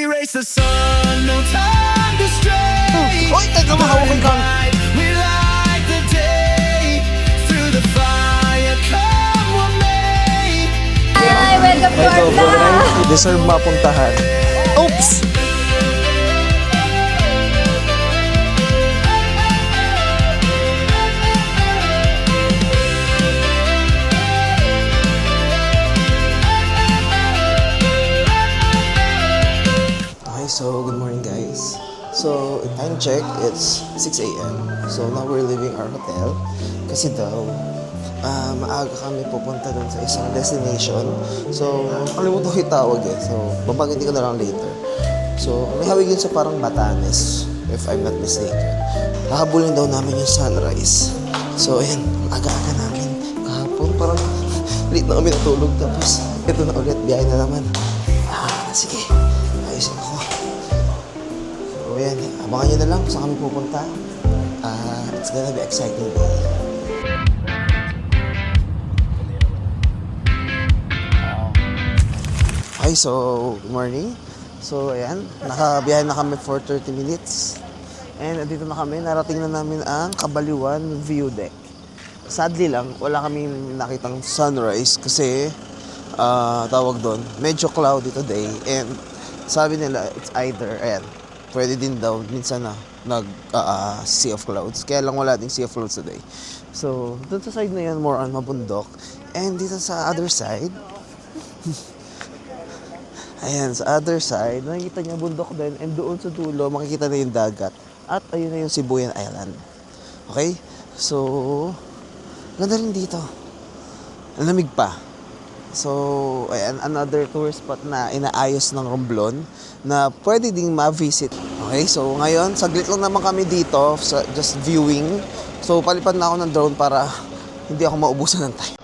race the sun, no time to stray. Hoy, taga mahawak ka. We light the day through the fire, come what may. Hi! Welcome to our vlog! Deserve mapuntahan. Oops! Okay, so good morning guys. So, time check, it's 6 a.m. So now we're leaving our hotel. Kasi daw, maaga kami pupunta doon sa isang destination. So, kalimutan ko yung tawag eh. So, babagitin ko na lang later. So, may hawig yun sa parang Batanes, if I'm not mistaken. Hahabulin daw namin yung sunrise. So, ayan, aga-aga namin. Kahapon, parang late na kami natulog. Tapos, ito na ulit, biyahe na naman. Sige, ayusin ako. So, ayan, abangan nyo na lang kung saan kami pupunta. It's gonna be exciting day. Okay, so, good morning. So, ayan, nakabiyahe na kami for 30 minutes. And andito na kami, narating na namin ang Kabaliwan View Deck. Sadly lang, wala kaming nakitang sunrise kasi, tawag doon, medyo cloudy today. And sabi nila, it's either, ayan, pwede din daw, minsan na, sea of clouds. Kaya lang wala ding sea of clouds today. So, doon sa side na yan, more on mabundok. And dito sa other side, ayan, sa other side, nakikita niya bundok din. And doon sa dulo, makikita na yung dagat. At ayun na yung Sibuyan Island. Okay? So, ganda rin dito. Ang lamig pa. So, ayan, another tourist spot na inaayos ng Romblon na pwede ding ma-visit. Okay, so ngayon, saglit lang naman kami dito sa just viewing. So, palipad na ako ng drone para hindi ako maubusan ng time.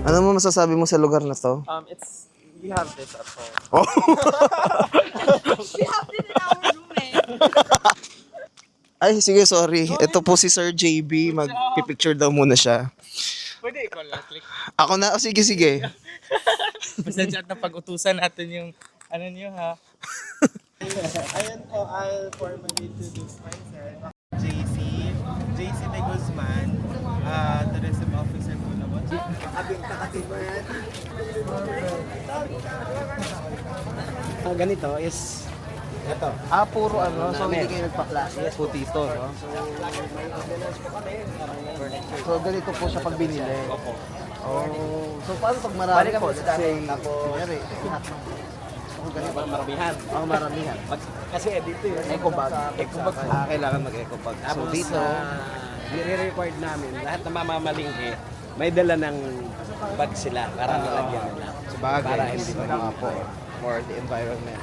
Ano mo masasabi mo sa lugar na to? We have this at home. Oh. We have this in our room eh. Ay, sige, sorry. Ito po si Sir JB. Mag-picture daw muna siya. Pwede ikaw lang click. Ako na. Oh, sige, sige. Basta dyan na pag-utusan natin yung ano niyo ha. Ayan po, I'll formally introduce myself. JC de Guzman, tourism officer po naman. Ganito is ito. Puro ano. So, hindi kayo nagpa-klase. Putito, no? So, ganito po siya pag binili. Oh. So, paano pag marami po? Let's say, kunyari, lahat ng ganito. Maramihan. Maramihan. Kasi dito yun. Eco bag. Eco bag. Kailangan mag-eco bag. So, Tapos dito, nire-required namin lahat na mamamalingki may dala ng bag sila para nalagyan nila. sa bagay, Para hindi mga po, for the environment.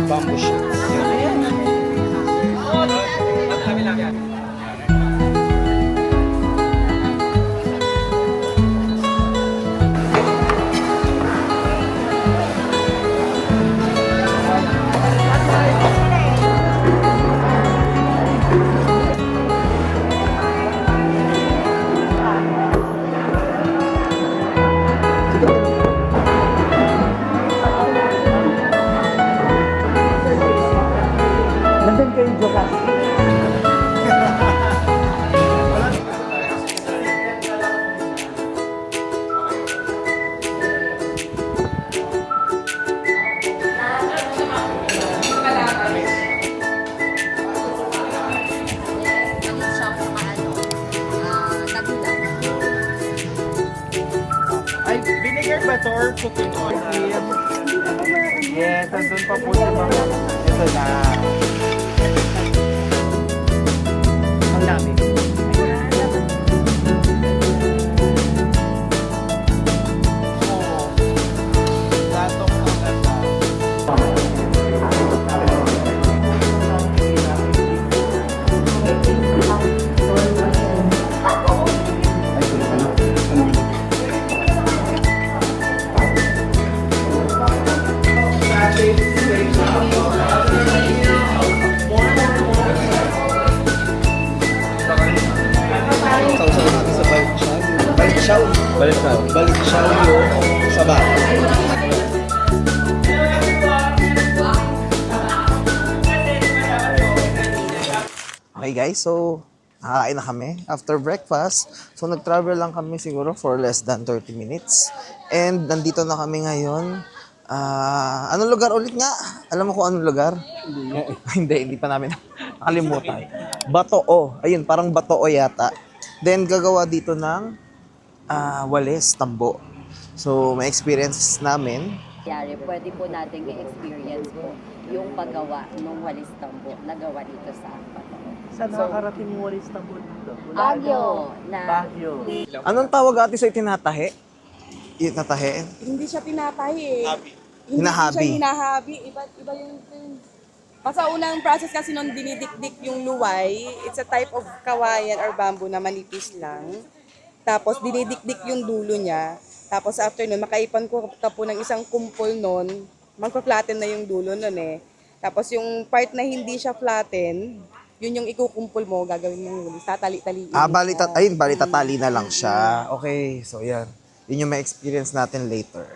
Bamboo sheets. Nandun kayo, Jokas. Ay, vinegar ba to or cooking oil? Yes, nandun pa po si Mama. Ito na. Ang dami. guys. So, nakakain na kami after breakfast. So, nag-travel lang kami siguro for less than 30 minutes. And nandito na kami ngayon. Anong lugar ulit nga? Alam mo kung anong lugar? Hindi pa namin nakalimutan. Batoo. Ayun, parang Batoo yata. Then, gagawa dito ng walis, tambo. So, may experience namin. Yari, pwede po natin i-experience po yung paggawa ng walis tambo na gawa dito sa Batao. Saan nakakarating yung walis tambo dito? Baguio na Baguio. Anong tawag ate sa itinatahe? Itinatahe? Hindi siya pinatahi eh. Hindi Hinahabi. siya hinahabi. Iba yung... Sa unang process kasi nung dinidikdik yung luway, it's a type of kawayan or bamboo na manipis lang. Tapos dinidikdik yung dulo niya. Tapos after nun, makaipan ko ka po ng isang kumpol nun, magpa-flatten na yung dulo nun eh. Tapos yung part na hindi siya flatten, yun yung ikukumpol mo, gagawin mo, tatali-taliin. Balitatali na lang siya. Okay, so yan. Yun yung may experience natin later.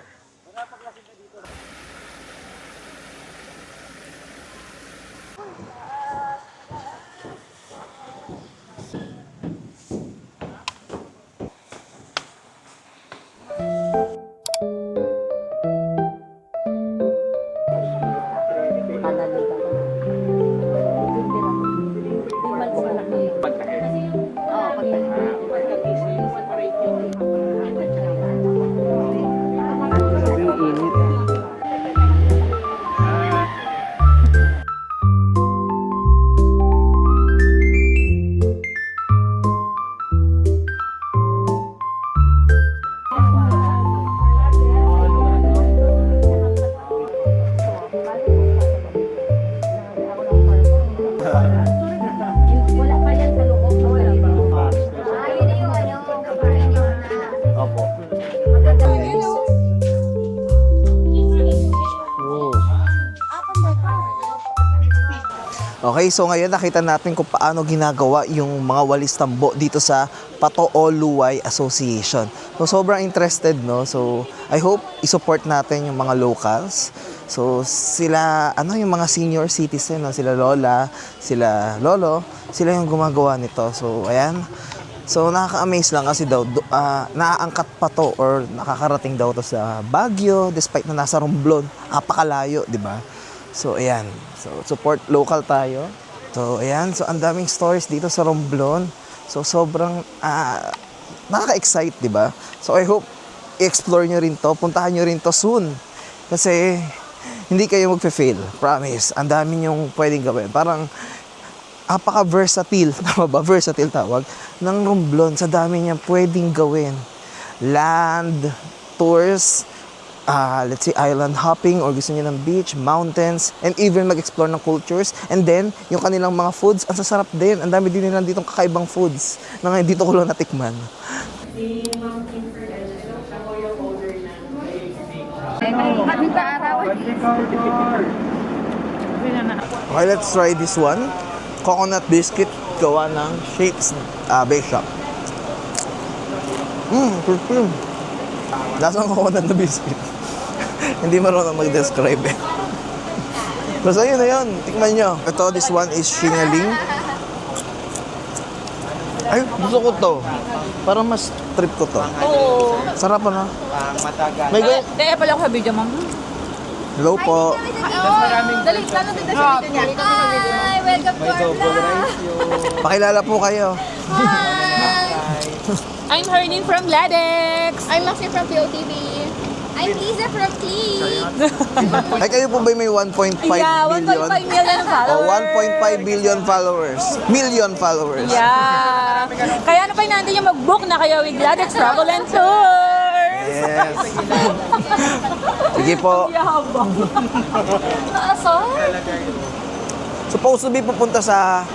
wala pa yan sa loob. Wala pa. Ayun yung ano, kabayan yung Opo. Okay, so ngayon nakita natin kung paano ginagawa yung mga walis tambo dito sa Patoo Luway Association. So sobrang interested, no? So I hope i-support natin yung mga locals. So sila, yung mga senior citizen, no? Sila lola, sila lolo, sila yung gumagawa nito. So ayan. So nakaka-amaze lang kasi daw, naaangkat pa to or nakakarating daw to sa Baguio despite na nasa Romblon. Napakalayo, di ba? So ayan. So support local tayo. So ayan. So ang daming stories dito sa Romblon. So sobrang nakaka-excite, di ba? So I hope i-explore nyo rin to. Puntahan nyo rin to soon. Kasi hindi kayo magfe-fail. Promise. Ang dami nyong pwedeng gawin. Parang apaka-versatile. Tama ba? Versatile tawag. Ng Romblon. Sa dami niya pwedeng gawin. Land, tours, let's say island hopping or gusto niyo ng beach, mountains, and even mag-explore ng cultures. And then, yung kanilang mga foods, ang sasarap din. Ang dami din nila ditong kakaibang foods na ngayon dito ko lang natikman. Okay, let's try this one. Coconut biscuit gawa ng Shakes Bake Shop. Crispy. Lasang coconut na biscuit. Hindi marunong mag-describe eh. Basta yun na yun. Tikman nyo. Ito, this one is shinaling. Ay, gusto ko to. Parang mas trip ko to. Oo. Sarap ano? Matagal. May go. Dahil pala ako sa video, ma'am. Hello po. Dali, plano din sa video niya. Hi! Welcome to our vlog! Pakilala po kayo. I'm Hernin from Ladex. I'm Maxine from POTV. I'm Lisa from Clean. Ay, kayo po ba may 1.5 Yeah, 1.5 billion? million followers. 1.5 billion followers. Million followers. Yeah. Kaya ano pa yung nandun yung mag-book na kayo with Ladex Travel and Tours. Yes. Sige po. Supposed to be pupunta sa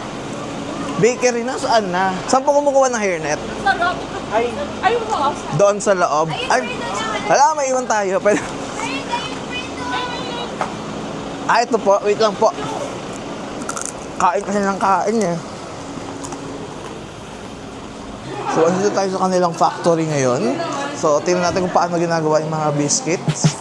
bakery na. Saan na? Saan po kumukuha ng hairnet? Sarap. Ay, wow. Doon sa loob. Ay, wala, may iwan tayo. Pwede. Ito po. Wait lang po. Kain kasi ng kain eh. So, andito tayo sa kanilang factory ngayon. So, tingnan natin kung paano ginagawa yung mga biscuits.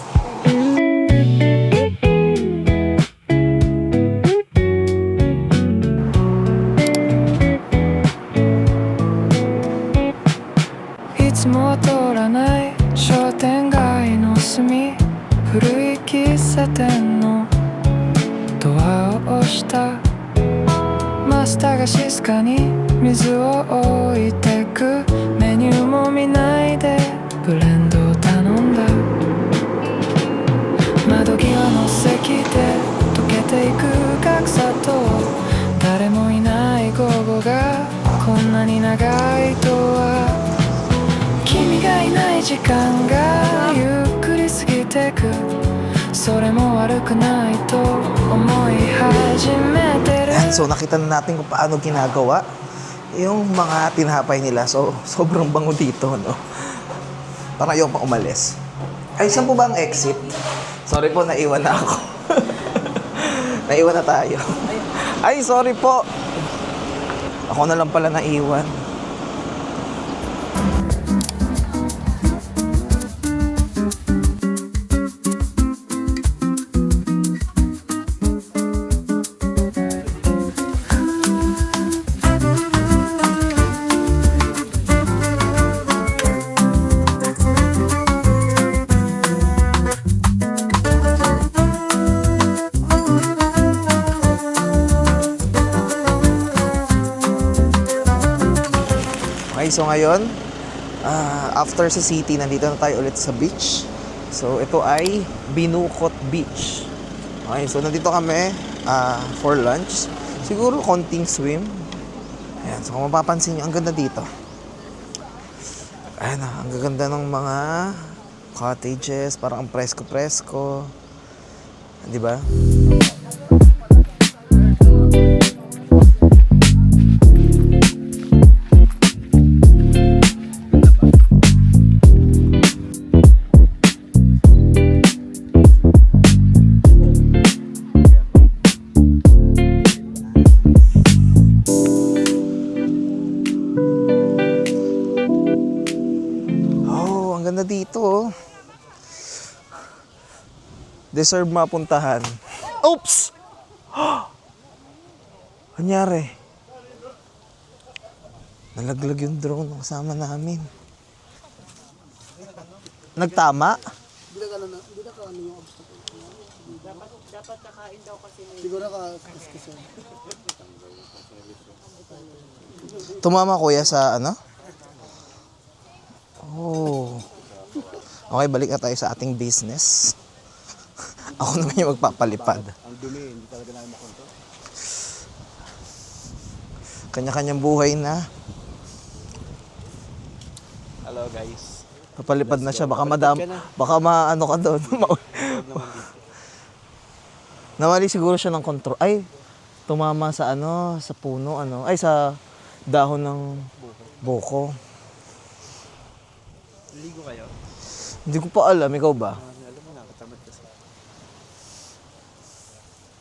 古い喫茶店のドアを押したマスターが静かに水を置いてくメニューも見ないでブレンドを頼んだ窓際の席で溶けていく格差と誰もいない午後がこんなに長いとは君がいない時間がゆっくり過ぎてくそれも悪くないと思い始めてる。Ayan, so nakita na natin kung paano ginagawa yung mga tinapay nila. So, sobrang bango dito, no? Parang ayaw pa umalis. Ay, saan po ba ang exit? Sorry po, naiwan na ako. Naiwan na tayo. Ay, sorry po. Ako na lang pala naiwan. Okay, so ngayon, after sa city, nandito na tayo ulit sa beach. So, ito ay Binukot Beach. Okay, so nandito kami for lunch. Siguro konting swim. Ayan, so kung mapapansin nyo, ang ganda dito. Ayan na, ang gaganda ng mga cottages, parang ang presko-presko. Di ba? Ganda dito, oh. Deserve mapuntahan. Oops! Anyari? Nalaglag yung drone ng kasama namin. Nagtama? Tumama kuya sa ano? Oh. Okay, balik na tayo sa ating business. Ako naman yung magpapalipad. Ang dumi, hindi talaga namin makontrol. Kanya-kanyang buhay na. Hello guys. Papalipad na siya, baka baka maano ka doon. Nawali siguro siya ng control. Ay, tumama sa ano, sa puno, ano. Ay, sa dahon ng buko. Ligo kayo? Hindi ko pa alam, ikaw ba? Alam mo na, katamad kasi.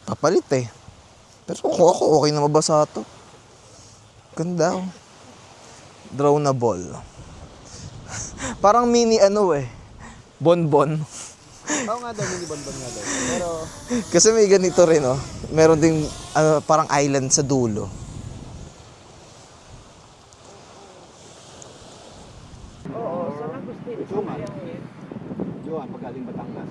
Papalit eh. Pero kung ako, okay na mabasa ito. Ganda oh. Dronable. Parang mini ano eh. Bonbon. Oo nga daw, mini bonbon nga daw. Pero, Kasi may ganito rin oh. Meron ding ano, parang island sa dulo. Johan, pagaling Batangas.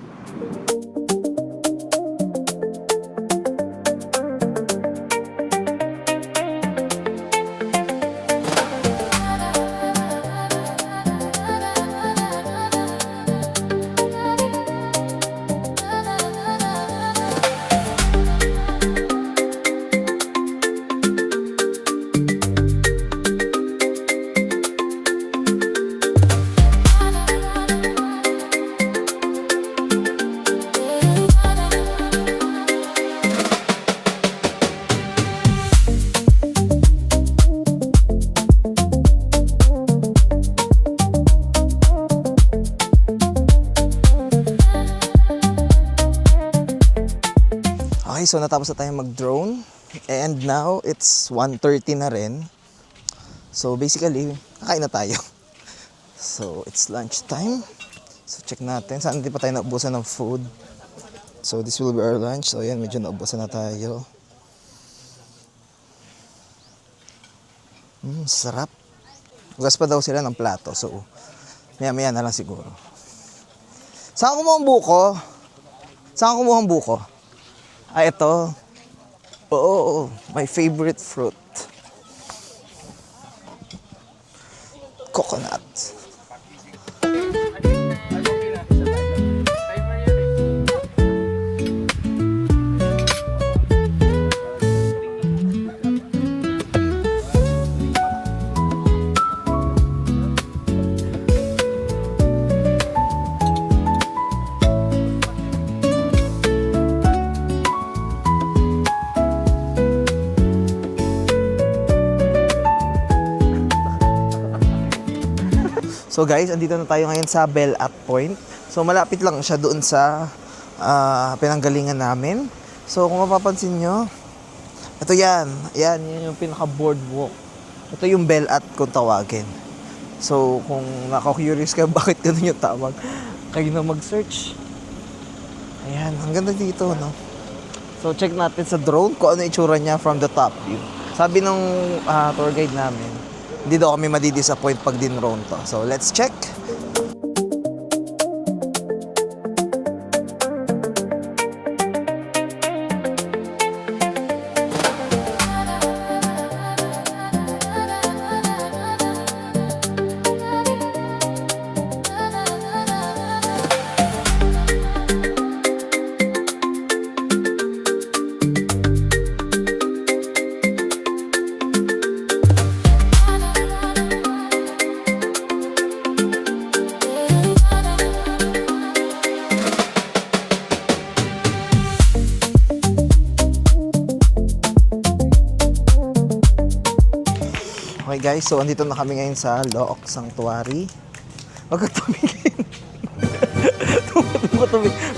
Okay, so natapos na tayong mag-drone. And now, it's 1:30 na rin. So basically, kakain na tayo. So, it's lunch time. So, check natin. Saan hindi pa tayo naubusan ng food. So, this will be our lunch. So, ayan, medyo naubusan na tayo. Sarap. Ugas pa daw sila ng plato. So, maya-maya na lang siguro. Saan ko mo ang buko? Saan ka kumuha ang buko? Ah, ito. Oo, my favorite fruit. Coconut. So guys, andito na tayo ngayon sa Belat Point. So malapit lang siya doon sa pinanggalingan namin. So kung mapapansin nyo, ito yan. Yan yung pinaka-boardwalk. Ito yung Belat kung tawagin. So kung naka-curious ka bakit ganun yung tawag, kayo na mag-search. Ayan, ang ganda dito, no? So check natin sa drone kung ano itsura niya from the top view. Sabi ng tour guide namin, hindi daw kami madi-disappoint pag din-drone to. So, let's check. Okay guys, so andito na kami ngayon sa Look Sanctuary. Huwag ka tumingin.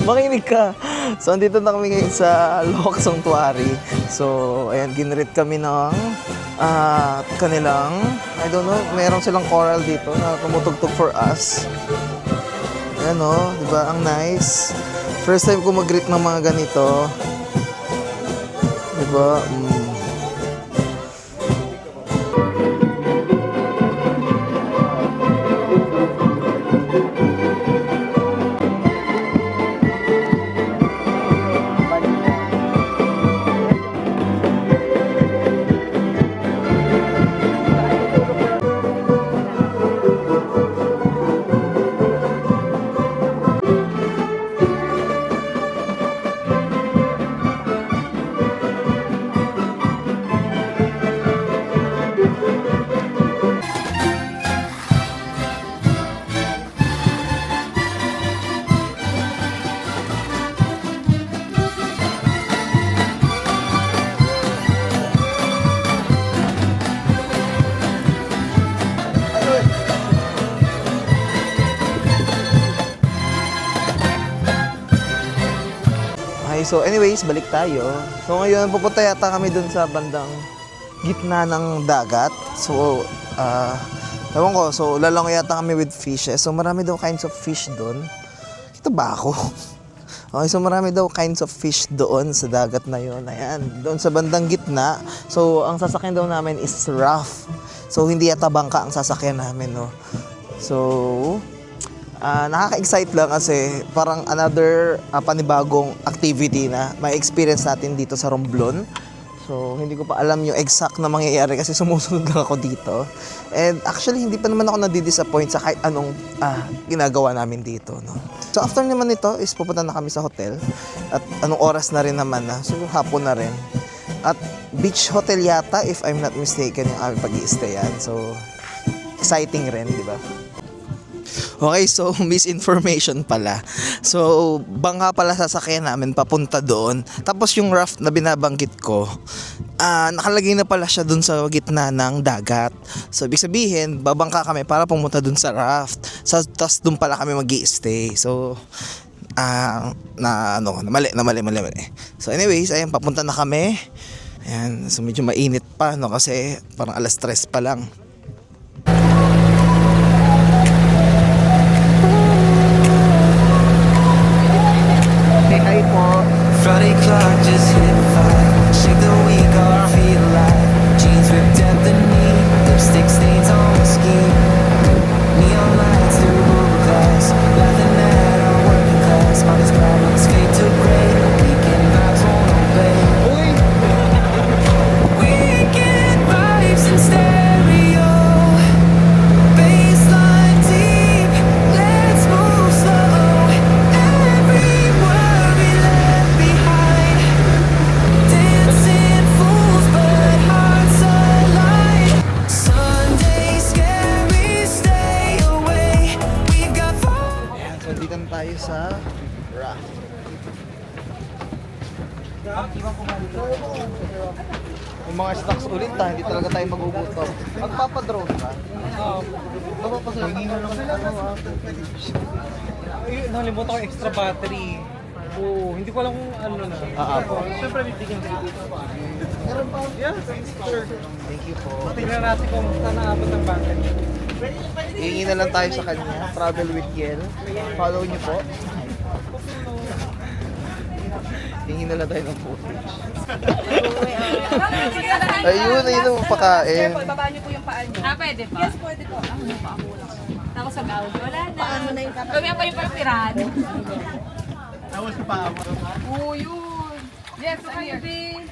Makinig ka. So andito na kami ngayon sa Look Sanctuary. So ayan, ginreet kami ng kanilang, I don't know, meron silang choral dito na tumutugtog for us. Ayan o, diba? Ang nice. First time ko mag-greet ng mga ganito. Diba? Okay, so anyways, balik tayo. So ngayon, pupunta yata kami dun sa bandang gitna ng dagat. So, ewan ko, so lalango yata kami with fishes. So marami daw kinds of fish dun. Kita ba ako? Okay, so marami daw kinds of fish doon sa dagat na yun. Ayan, doon sa bandang gitna. So, ang sasakyan daw namin is raft. So, hindi yata bangka ang sasakyan namin, no? So, nakaka-excite lang kasi parang another panibagong activity na may experience natin dito sa Romblon. So, hindi ko pa alam yung exact na mangyayari kasi sumusunod lang ako dito. And actually, hindi pa naman ako nadi-disappoint sa kahit anong ginagawa namin dito, no? So, after naman nito is pupunta na kami sa hotel. At anong oras na rin naman na. So, hapon na rin. At beach hotel yata, if I'm not mistaken, yung aming pag-i-stayan. So, exciting rin, di ba? Okay, so misinformation pala. So, bangka pala sasakyan namin papunta doon. Tapos yung raft na binabanggit ko, nakalagay na pala siya doon sa gitna ng dagat. So, ibig sabihin, babangka kami para pumunta doon sa raft. Tapos doon pala kami mag-i-stay. So, mali. So, anyways, ayun, papunta na kami. Ayan, so medyo mainit pa, no? Kasi parang 3:00 pa lang. Friday clock just hit 5. Shake the week off, feel alive. Jeans ripped at the knee, lipstick stains on my skin. Neon lights through Google Glass, laughing at our working class. All these problems fade to gray. Yung mga stocks ulit ha, hindi talaga tayo magugutom. Magpapadrone ka? Oo. Hindi na lang Nalimutan ko yung extra battery. Oo, hindi ko alam kung ano na. Siyempre, bibigyan ko. Yeah, sure. Thank you po. Tingnan natin kung saan naabot ng battery. Hihingi na lang tayo sa kanya. Travel with Kiel. Follow niyo po. Hingi na lang tayo ng footage. Ayun ang pakain. Ibaba niyo po yung paa niyo. Pwede pa? Yes, pwede po. Tapos sa gawin, wala na. Gawin pa yung parang pirado. Tapos pa ako. Oo, yun. Yes, here. Here.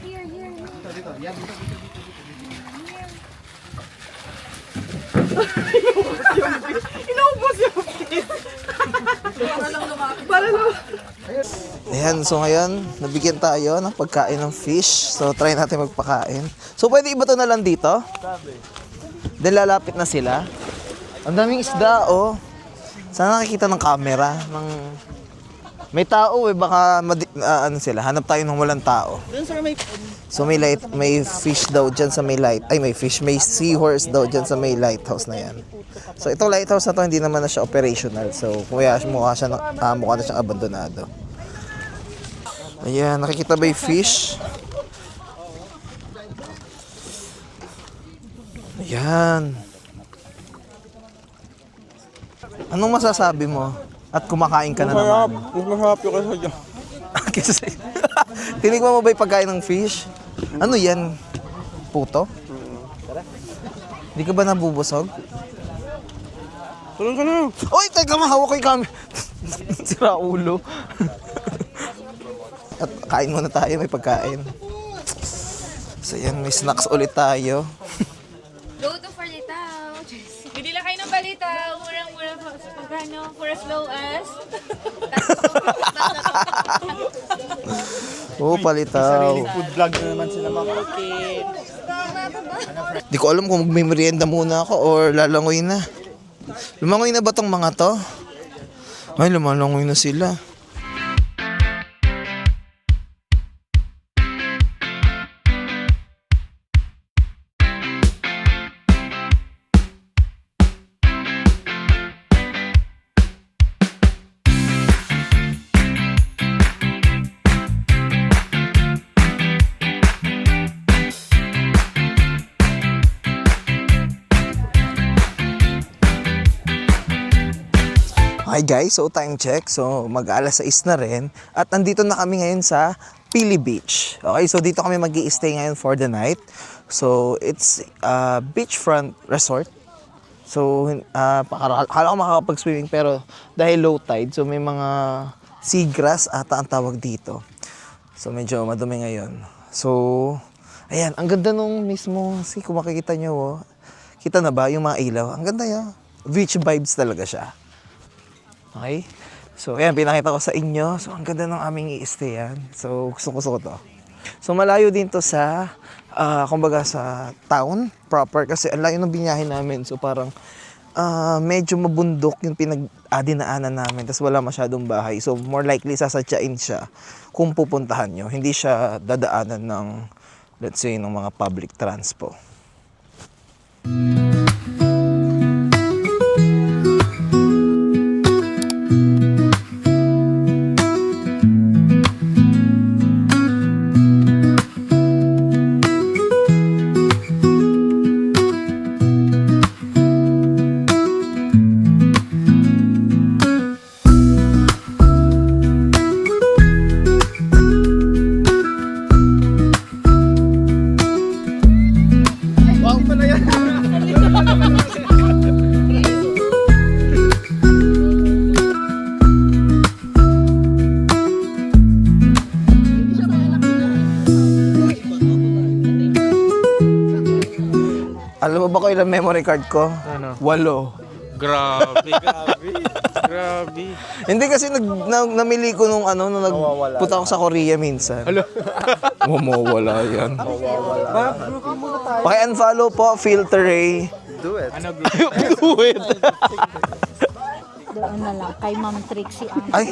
Inubos yung Para lang. Ayan, so ngayon, nabigyan tayo ng pagkain ng fish. So, try natin magpakain. So, pwede iba to na lang dito? Then, lalapit na sila. Ang daming isda, oh. Sana nakikita ng camera. May tao, eh. Baka, ano sila, hanap tayo ng walang tao. So, may fish daw dyan sa may light. Ay, may seahorse daw dyan sa may lighthouse na yan. So, itong lighthouse na to, hindi naman na siya operational. So, mukha na siyang abandonado. Ayan, nakikita ba yung fish? Ayan. Anong masasabi mo? At kumakain ka na naman. Masarap yung kasi dyan. Kasi, tinikman mo ba yung pagkain ng fish? Ano yan? Puto? Hindi ka ba nabubusog? Tulog ka na. Uy, teka, mahawak ko yung camera. Sira ulo. At kain muna tayo, may pagkain. So yan, may snacks ulit tayo. Go to Palitaw. Bili lang kayo ng Palitaw. Murang-mura po. Pagkano? For as low as? Oo, palitaw. Food vlog na naman sila mga Di ko alam kung magmimerienda muna ako or lalangoy na. Lumangoy na ba tong mga to? Ay, lumalangoy na sila. Okay guys, so time check. So mag-alas 6 na rin. At nandito na kami ngayon sa Pili Beach. Okay, so dito kami mag-i-stay ngayon for the night. So it's a beachfront resort. So akala ko makakapag-swimming pero dahil low tide, so may mga seagrass ata ang tawag dito. So medyo madumi ngayon. So ayan, ang ganda nung mismo, kung makikita nyo, oh. Kita na ba yung mga ilaw? Ang ganda yan. Beach vibes talaga siya. Okay? So, ayan, pinakita ko sa inyo. So, ang ganda ng aming i-stayan. So, gusto ko to. So, malayo din to sa, kumbaga sa town proper. Kasi ang layo ng binyahin namin. So, parang medyo mabundok yung pinag-dinaanan namin. Tapos wala masyadong bahay. So, more likely sasadyain siya kung pupuntahan nyo. Hindi siya dadaanan ng, let's say, ng mga public transpo. Alam mo ba ko ilang memory card ko? Ano? 8. Grabe. Hindi kasi namili ko nung nagpunta ako sa Korea minsan. Mawawala yan. Paki-unfollow po, Filter Ray. Do it. Ano, Do it. na lang, kay Ma'am Trixie ang Ay,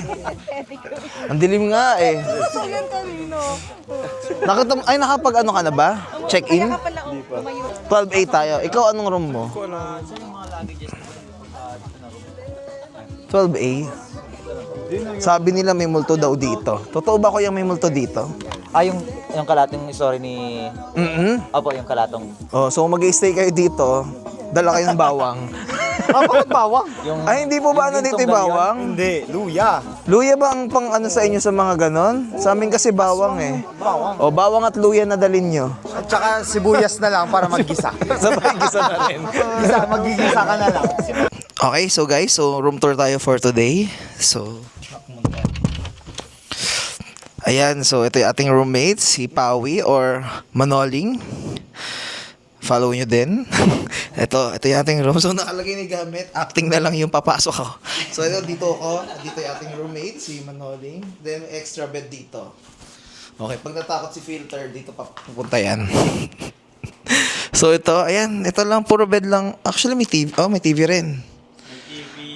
ang dilim nga eh. Nakapag ano ka na ba? Check-in? 12A tayo. Ikaw anong room mo? 12A? Sabi nila may multo daw dito. Totoo ba ko yung may multo dito? Yung kalating story ni... Opo, yung kalatong... Oh, so mag-stay kayo dito, dala kayo ng bawang. Bakit bawang? Ay, hindi po ba ano dito yung bawang? Hindi, luya. Luya ba ang pang ano sa inyo sa mga ganon? Sa amin kasi bawang eh. O, bawang at luya na dalin nyo. At saka sibuyas na lang para maggisa. Sabay gisa na rin. Magigisa ka na lang. Okay, so guys, so room tour tayo for today. So, ayan, so ito yung ating roommate, si Pawi or Manoling. Follow nyo din. ito yung ating room. So, nakalagay ni gamit. Acting na lang yung papasok ako. So, ito, dito ako. Dito yung ating roommate, si Manoling. Then, extra bed dito. Okay, pag natakot si Filter, dito pa pupunta yan. So, ito, ayan. Ito lang, puro bed lang. Actually, may TV. Oh, may TV rin.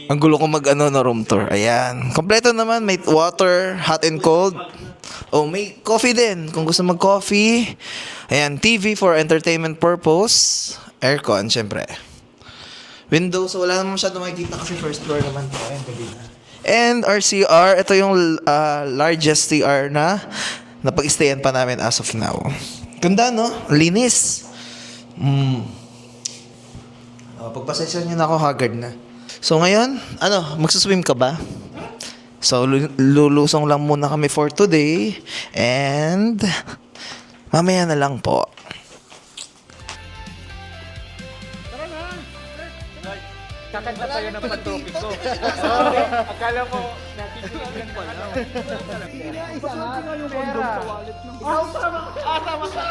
Ang gulo ko na room tour. Ayan. Kompleto naman. May water, hot and cold. Oh, may coffee din. Kung gusto mag-coffee. Ayan, TV for entertainment purpose. Aircon, syempre. Window, so wala naman masyado makikita kasi first floor naman to. Ayan, gabi na. And our CR, ito yung largest CR na napag-stayan pa namin as of now. Ganda, no? Linis. Pagpasensya nyo na ako, haggard na. So ngayon, magsuswim ka ba? So, lulusong lang muna kami for today. And, mamaya na lang po. Kakanta tayo ng pag-topic ko. Akala mo, nakikinig ko lang. Isa nga yung kondom sa wallet ng... Tama ka!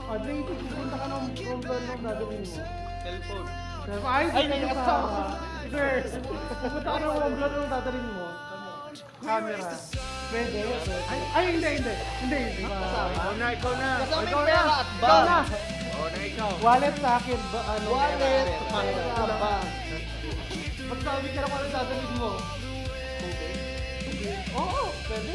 Adre, pupunta ka ng kondom ng gagawin mo. Cellphone. Ay, nakasama. Sir, pupunta ka ng kondom ng dadalhin mo. Camera. Pwede? Ay, hindi. Ikaw na. Ikaw na. Wallet sa akin. Wallet. Magsabi ka na kung ano dadalhin mo. Oo, pwede.